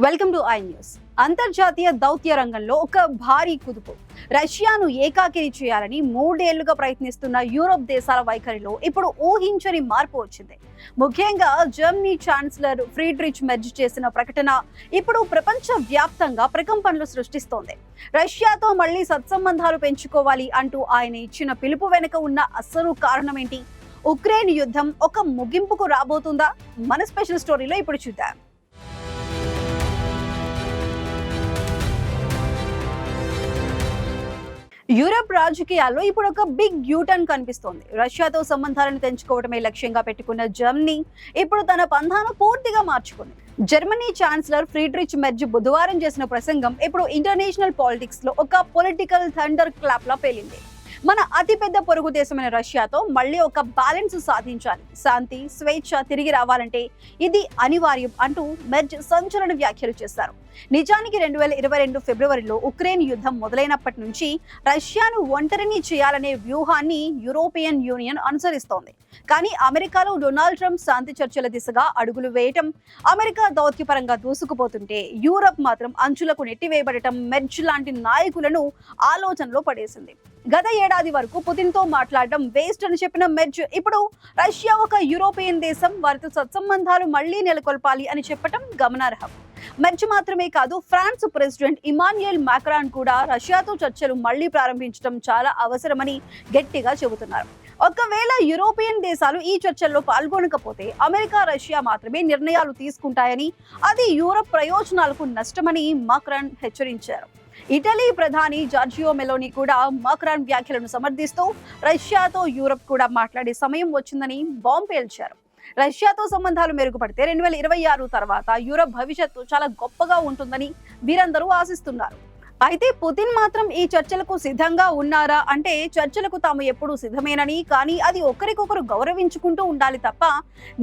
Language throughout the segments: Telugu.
Welcome to I news. అంతర్జాతీయ దౌత్య రంగంలో ఒక భారీ కుదుపు. రష్యాను ఏకాకిని చేయాలని 3 ఏళ్లుగా ప్రయత్నిస్తున్న యూరోప్ దేశాల వైఖరిలో ఇప్పుడు ఊహించని మార్పు వచ్చింది. ముఖ్యంగా జర్మనీ ఛాన్సలర్ ఫ్రీడ్రిచ్ మెర్జ్ చేసిన ప్రకటన ఇప్పుడు ప్రపంచ వ్యాప్తంగా ప్రకంపనలు సృష్టిస్తోంది. రష్యాతో మళ్లీ సత్సంబంధాలు పెంచుకోవాలి అంటూ ఆయన ఇచ్చిన పిలుపు వెనుక ఉన్న అసలు కారణం ఏంటి? ఉక్రెయిన్ యుద్ధం ఒక ముగింపుకు రాబోతుందా? మన స్పెషల్ స్టోరీలో ఇప్పుడు చూద్దాం. యూరప్ రాజకీయాల్లో ఇప్పుడు ఒక బిగ్ యూటర్న్ కనిపిస్తోంది. రష్యాతో సంబంధాలను తెంచుకోవడమే లక్ష్యంగా పెట్టుకున్న జర్మనీ ఇప్పుడు తన పంథాను పూర్తిగా మార్చుకుంది. జర్మనీ ఛాన్సలర్ ఫ్రీడ్రిచ్ మెర్జ్ బుధవారం చేసిన ప్రసంగం ఇప్పుడు ఇంటర్నేషనల్ పాలిటిక్స్ లో ఒక పొలిటికల్ థండర్ క్లాప్ లా పేలింది. మన అతిపెద్ద పొరుగు దేశమైన రష్యాతో మళ్ళీ ఒక బ్యాలెన్స్ సాధించాలి, శాంతి స్వేచ్ఛ తిరిగి రావాలంటే ఇది అనివార్యం అంటూ మెర్జ్ సంచలన వ్యాఖ్యలు చేశారు. నిజానికి 2022 ఫిబ్రవరిలో ఉక్రెయిన్ యుద్ధం మొదలైనప్పటి నుంచి రష్యాను ఒంటరిని చేయాలనే వ్యూహాన్ని యూరోపియన్ యూనియన్ అనుసరిస్తోంది. కానీ అమెరికాలో డొనాల్డ్ ట్రంప్ శాంతి చర్చల దిశగా అడుగులు వేయటం, అమెరికా దౌత్యపరంగా దూసుకుపోతుంటే యూరప్ మాత్రం అంచులకు నెట్టివేయబడటం మెర్జ్ లాంటి నాయకులను ఆలోచనలో పడేసింది. గత ఏడాది వరకు పుతిన్తో మాట్లాడడం వేస్ట్ అని చెప్పిన మెర్జ్ ఇప్పుడు రష్యా ఒక యూరోపియన్ దేశం, వారితో సత్సంబంధాలు మళ్లీ నెలకొల్పాలి అని చెప్పడం గమనార్హం. మెర్జ్ మాత్రమే కాదు, ఫ్రాన్స్ ప్రెసిడెంట్ ఇమాన్యుయల్ మాక్రాన్ కూడా రష్యాతో చర్చలు మళ్లీ ప్రారంభించడం చాలా అవసరమని గట్టిగా చెబుతున్నారు. ఒకవేళ యూరోపియన్ దేశాలు ఈ చర్చల్లో పాల్గొనకపోతే అమెరికా రష్యా మాత్రమే నిర్ణయాలు తీసుకుంటాయని, అది యూరప్ ప్రయోజనాలకు నష్టమని మాక్రాన్ హెచ్చరించారు. ఇటలీ ప్రధాని జార్జియో మెలోని కూడా మాక్రాన్ వ్యాఖ్యలను సమర్థిస్తూ రష్యాతో యూరప్ కూడా మాట్లాడే సమయం వచ్చిందని బాంబు పేల్చారు. రష్యాతో సంబంధాలు మెరుగుపడితే 2026 తర్వాత యూరప్ భవిష్యత్తు చాలా గొప్పగా ఉంటుందని వీరందరూ ఆశిస్తున్నారు. అయితే పుతిన్ మాత్రం ఈ చర్చలకు సిద్ధంగా ఉన్నారా అంటే, చర్చలకు తాము ఎప్పుడూ సిద్ధమేనని, కానీ అది ఒకరికొకరు గౌరవించుకుంటూ ఉండాలి తప్ప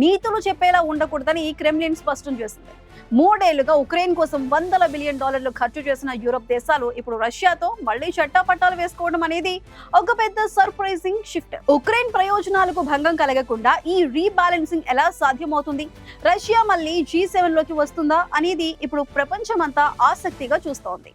నీతులు చెప్పేలా ఉండకూడదని క్రెమ్లిన్ స్పష్టం చేసింది. 3 ఏళ్లుగా ఉక్రెయిన్ కోసం $100 బిలియన్ ఖర్చు చేసిన యూరప్ దేశాలు ఇప్పుడు రష్యాతో మళ్లీ చట్టాపట్టాలు వేసుకోవడం అనేది ఒక పెద్ద సర్ప్రైజింగ్ షిఫ్ట్. ఉక్రెయిన్ ప్రయోజనాలకు భంగం కలగకుండా ఈ రీబ్యాలెన్సింగ్ ఎలా సాధ్యమవుతుంది? రష్యా మళ్లీ G7 లోకి వస్తుందా అనేది ఇప్పుడు ప్రపంచమంతా ఆసక్తిగా చూస్తోంది.